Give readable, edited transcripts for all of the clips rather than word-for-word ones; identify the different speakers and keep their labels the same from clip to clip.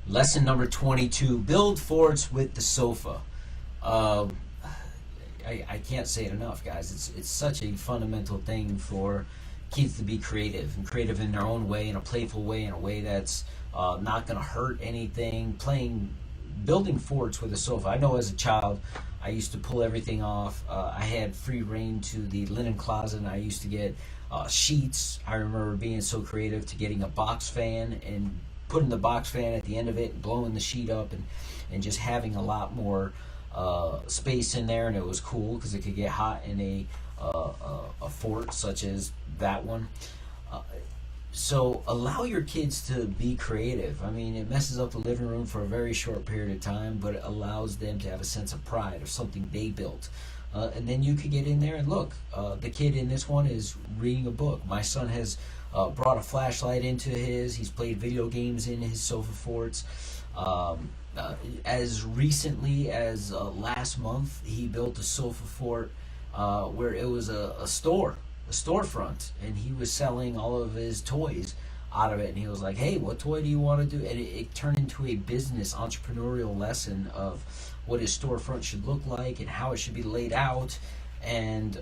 Speaker 1: Lesson number 22, build forts with the sofa. Um, I can't say it enough, guys. It's such a fundamental thing for kids to be creative and creative in their own way, in a playful way, in a way that's not going to hurt anything. Building forts with a sofa. I know as a child, I used to pull everything off. I had free reign to the linen closet, and I used to get sheets. I remember being so creative to getting a box fan and putting the box fan at the end of it and blowing the sheet up and just having a lot more space in there, and it was cool because it could get hot in a fort such as that one. Uh, so allow your kids to be creative. I mean, it messes up the living room for a very short period of time, but it allows them to have a sense of pride of something they built. And then you could get in there and look. The kid in this one is reading a book. My son has brought a flashlight into his. He's played video games in his sofa forts. Um, as recently as last month, he built a sofa fort where it was a storefront, and he was selling all of his toys out of it. And he was like, "Hey, what toy do you want to do?" And it turned into a business entrepreneurial lesson of what his storefront should look like and how it should be laid out. And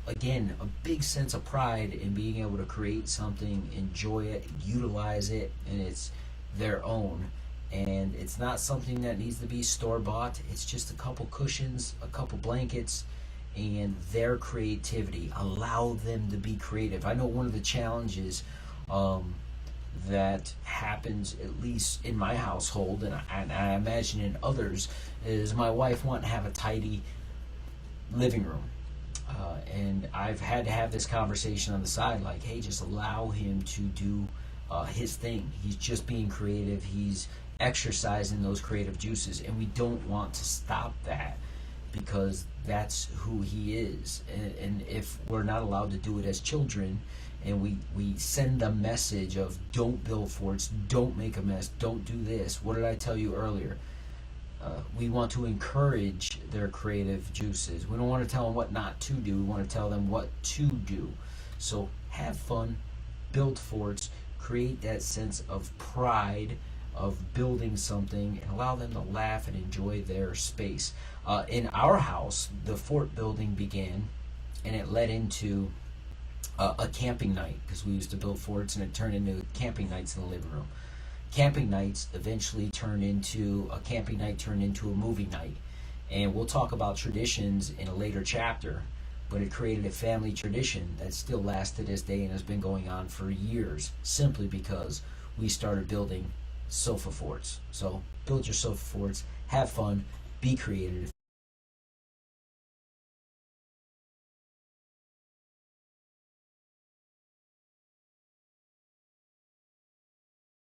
Speaker 1: again, a big sense of pride in being able to create something, enjoy it, utilize it, and it's their own. And it's not something that needs to be store bought. It's just a couple cushions, a couple blankets, and their creativity. Allow them to be creative. I know one of the challenges um, that happens, at least in my household, and I imagine in others, is my wife wanting to have a tidy living room. And I've had to have this conversation on the side, like, hey, just allow him to do his thing. He's just being creative. He's exercising those creative juices, and we don't want to stop that because that's who he is. And if we're not allowed to do it as children, and we send a message of don't build forts, don't make a mess, don't do this. What did I tell you earlier? We want to encourage their creative juices. We don't want to tell them what not to do. We want to tell them what to do. So have fun, build forts, create that sense of pride of building something, and allow them to laugh and enjoy their space. In our house, the fort building began, and it led into a camping night because we used to build forts, and it turned into camping nights in the living room. Camping nights eventually turned into a movie night, and we'll talk about traditions in a later chapter. But it created a family tradition that still lasts to this day and has been going on for years, simply because we started building sofa forts. So build your sofa forts, have fun, be creative,